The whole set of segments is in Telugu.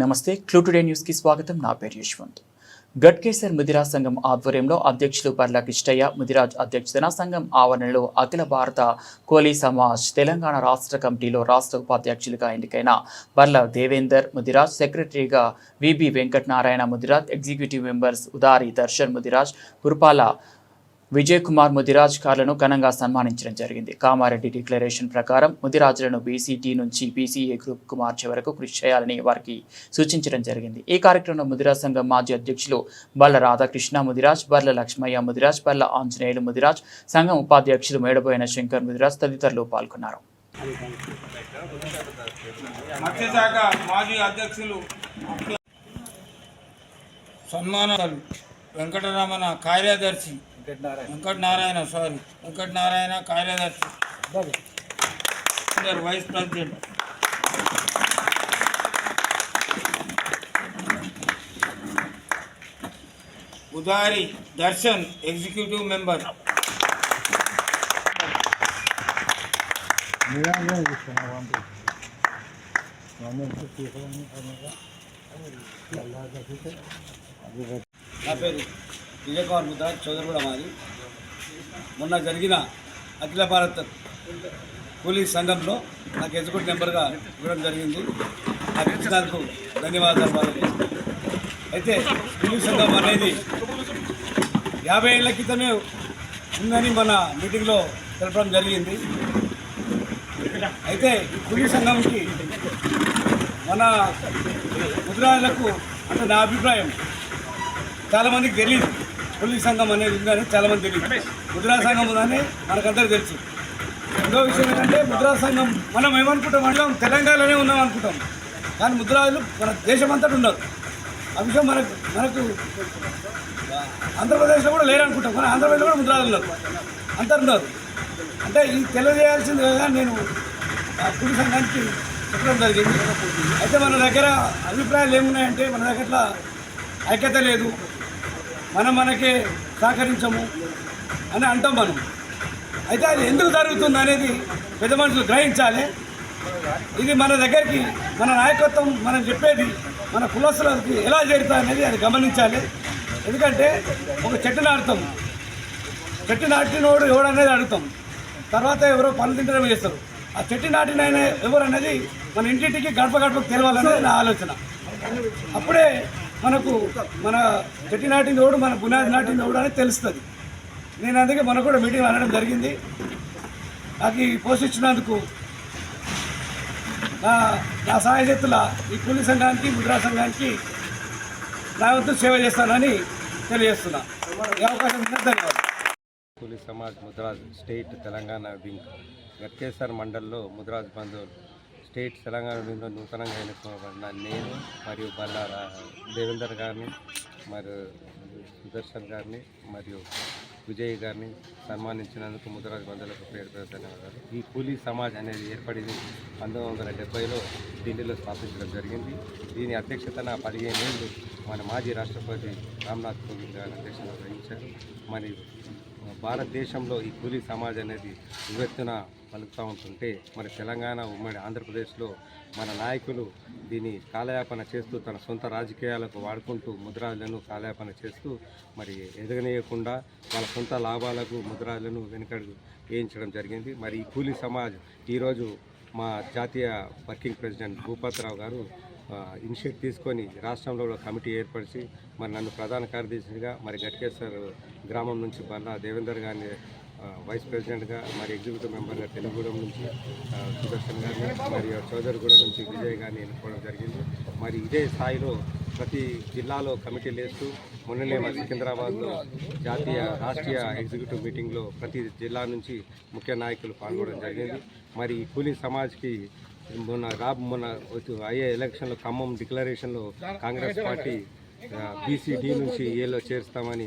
నమస్తే క్లూ టుడే న్యూస్ కి స్వాగతం. నా పేరు యశ్వంత్. గట్కేసర్ ముదిరాజ్ సంఘం ఆధ్వర్యంలో అధ్యక్షులు పర్ల కిష్టయ్య ముదిరాజ్ అధ్యక్షతన సంఘం ఆవరణలో అఖిల భారత కోలీ సమాజ్ తెలంగాణ రాష్ట్ర కమిటీలో రాష్ట్ర ఉపాధ్యక్షులుగా ఎన్నికైన పర్ల దేవేందర్ ముదిరాజ్, సెక్రటరీగా విబి వెంకటనారాయణ ముదిరాజ్, ఎగ్జిక్యూటివ్ మెంబర్స్ ఉదారి దర్శన్ ముదిరాజ్, గురుపాల విజయ్ కుమార్ ముదిరాజ్ కార్లను ఘనంగా సన్మానించడం జరిగింది. కామారెడ్డి డిక్లరేషన్ ప్రకారం ముదిరాజులను బీసీటీ నుంచి బీసీఏ గ్రూప్కు మార్చే వరకు కృషి చేయాలని వారికి సూచించడం జరిగింది. ఈ కార్యక్రమంలో ముదిరాజ్ సంఘం మాజీ అధ్యక్షులు బల్ల రాధాకృష్ణ ముదిరాజ్, బర్ల లక్ష్మయ్య ముదిరాజ్, బల్ల ఆంజనేయులు ముదిరాజ్, సంఘం ఉపాధ్యక్షులు మేడబోయిన శంకర్ ముదిరాజ్ తదితరులు పాల్గొన్నారు. మత్స్యశాఖ మాజీ అధ్యక్షులు సన్మానాలు వెంకటరమణ కార్యదర్శి వెంకటనారాయణ కార్యదర్శి వైస్ ప్రెసిడెంట్ ఉదారి దర్శన్ ఎగ్జిక్యూటివ్ మెంబర్ నా పేరు విజయ్ కుమార్ ముద్రాజ్, చౌదరి కూడా మాది. మొన్న జరిగిన అఖిల భారత్ కూలీ సంఘంలో నాకు ఎగ్జిక్యూటివ్ మెంబర్గా ఇవ్వడం జరిగింది. నాకు ఇచ్చినందుకు ధన్యవాదాలు వాళ్ళకి. అయితే కూలీ సంఘం అనేది 50 ఏళ్ల క్రితమే ఉందని మన మీటింగ్లో తెలపడం జరిగింది. అయితే ఈ కూలీ సంఘంకి మన ముద్రాలకు అంటే నా అభిప్రాయం చాలామందికి తెలియదు. కూలీ సంఘం అనేది ఉందని చాలామంది తెలియదు. ముద్రా సంఘం ఉందని మనకందరూ తెలుసు. రెండో విషయం ఏంటంటే ముద్రా సంఘం మనం ఏమనుకుంటాం అంటే తెలంగాణలోనే ఉన్నాం అనుకుంటాం, కానీ ముద్రాలు మన దేశమంతటా ఉన్నారు. ఆ విషయం మనకు ఆంధ్రప్రదేశ్లో కూడా లేరనుకుంటాం, కానీ ఆంధ్రప్రదేశ్లో కూడా ముద్రాలు ఉన్నారు, అంతా ఉన్నారు. అంటే ఇది తెలియజేయాల్సింది కదా నేను కూలీ సంఘానికి చెప్పడం జరిగింది. అయితే మన దగ్గర అభిప్రాయాలు ఏమున్నాయంటే మన దగ్గర ఐక్యత లేదు, మనకే సహకరించము అని అంటాం మనం. అయితే అది ఎందుకు జరుగుతుంది అనేది పెద్ద మనుషులు గ్రహించాలి. ఇది మన దగ్గరికి మన నాయకత్వం మనం చెప్పేది మన కులస్తులకి ఎలా చేరుతా అనేది అది గమనించాలి. ఎందుకంటే ఒక చెట్టు నాటుతాం, చెట్టు నాటినోడు ఎవడు అనేది అడుగుతాం, తర్వాత ఎవరో పనులు తింటడం చేస్తారు. ఆ చెట్టు నాటిన ఆయన ఎవరు అనేది మన ఇంటింటికి గడప గడపకు తెలవాలనేది నా ఆలోచన. అప్పుడే మనకు మన చెట్టు నాటినోడు మన పునాది నాటినోడు అనేది తెలుస్తుంది. నేను అందుకే మనకు కూడా మీటింగ్ అనడం జరిగింది. నాకు ఈ పోస్ట్ ఇచ్చినందుకు నా సహాయశక్తుల ఈ కూలీ సంఘానికి ముద్రా సంఘానికి నా వంతు సేవ చేస్తానని తెలియజేస్తున్నా. ఈ అవకాశం ధన్యవాదాలు. కూలీ సమాజ్ ముద్రాజ్ స్టేట్ తెలంగాణ వింగ్ గట్కేసర్ మండల్లో ముద్రాజ్ బంధువులు స్టేట్ తెలంగాణ వింగ్లో నూతనంగా ఎన్నుకోబడిన నేను మరియు బల్ల దేవేందర్ గారిని, మరియు సుదర్శన్ గారిని, మరియు విజయ్ గారిని సన్మానించినందుకు ముద్రాజ్ బంధువులకు పేరు ధన్యవాదాలు. ఈ కూలీ సమాజ్ అనేది ఏర్పడింది 1970లో ఢిల్లీలో స్థాపించడం జరిగింది. దీని అధ్యక్షతన 15 ఏళ్ళు మన మాజీ రాష్ట్రపతి రామ్నాథ్ కోవింద్ గారు అధ్యక్షత వహించారు. మరి భారతదేశంలో ఈ కూలీ సమాజ్ అనేది వివెత్తున పలుకుతూ ఉంటుంటే మరి తెలంగాణ ఉమ్మడి ఆంధ్రప్రదేశ్లో మన నాయకులు దీన్ని కాలయాపన చేస్తూ తన సొంత రాజకీయాలకు వాడుకుంటూ ముద్రాలను కాలయాపన చేస్తూ మరి ఎదగనీయకుండా వాళ్ళ సొంత లాభాలకు ముద్రాలను వెనుకడుగు వేయించడం జరిగింది. మరి ఈ కూలీ సమాజ్ ఈరోజు మా జాతీయ వర్కింగ్ ప్రెసిడెంట్ భూపతిరావు గారు ఇనిషియేటివ్ తీసుకొని రాష్ట్రంలో కమిటీ ఏర్పరిచి మరి నన్ను ప్రధాన కార్యదర్శిగా, మరి గట్కేసర్ గ్రామం నుంచి బల్ల దేవేందర్ గారిని వైస్ ప్రెసిడెంట్గా, మరి ఎగ్జిక్యూటివ్ మెంబర్గా తెలుగుగూడెం నుంచి సుదర్శన్ గారిని, మరియు చౌదరిగూడ నుంచి విజయ్ గారిని ఎన్నుకోవడం జరిగింది. మరి ఇదే స్థాయిలో ప్రతి జిల్లాలో కమిటీలు వేస్తూ మొన్ననే మా సికింద్రాబాద్లో రాష్ట్రీయ ఎగ్జిక్యూటివ్ మీటింగ్లో ప్రతి జిల్లా నుంచి ముఖ్య నాయకులు పాల్గొనడం జరిగింది. మరి ఈ కూలీ సమాజ్కి మొన్న అయ్యే ఎలక్షన్లో ఖమ్మం డిక్లరేషన్లో కాంగ్రెస్ పార్టీ బీసీడీ నుంచి ఏలో చేరుస్తామని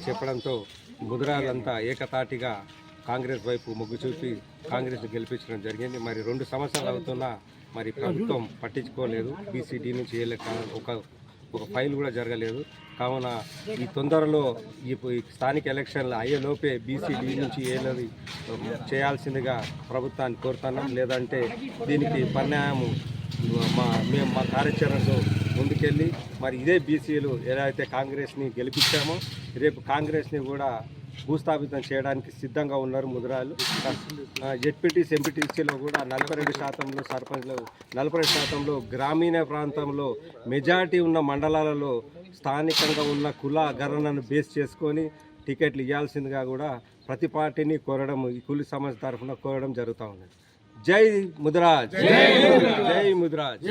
చెప్పడంతో ముద్రాలంతా ఏకతాటిగా కాంగ్రెస్ వైపు మొగ్గు చూపి కాంగ్రెస్ గెలిపించడం జరిగింది. మరి 2 సంవత్సరాలు అవుతున్నా మరి ప్రభుత్వం పట్టించుకోలేదు. బీసీడీ నుంచి ఏలే ఒక ఫైల్ కూడా జరగలేదు. కావున ఈ తొందరలో ఈ స్థానిక ఎలక్షన్లు అయ్యేలోపే బీసీడీ నుంచి ఏలది చేయాల్సిందిగా ప్రభుత్వాన్ని కోరుతున్నాం. లేదంటే దీనికి పర్యాయము మా మేము మా కార్యాచరణతో ముందుకెళ్ళి మరి ఇదే బీసీలు ఎలా అయితే కాంగ్రెస్ని గెలిపించామో రేపు కాంగ్రెస్ని కూడా భూస్థాపితం చేయడానికి సిద్ధంగా ఉన్నారు ముదిరాలు. జెడ్పీటీసీ ఎంపీటీసీలో కూడా 42% సర్పంచ్లు, 40% గ్రామీణ ప్రాంతంలో మెజారిటీ ఉన్న మండలాలలో స్థానికంగా ఉన్న కుల గణనను బేస్ చేసుకొని టికెట్లు ఇవ్వాల్సిందిగా కూడా ప్రతి పార్టీని కోరడం, ఈ కూలి సమాజ్ తరఫున కోరడం జరుగుతూ ఉన్నది. జై ముదిరాజ్, జై ముదిరాజ్.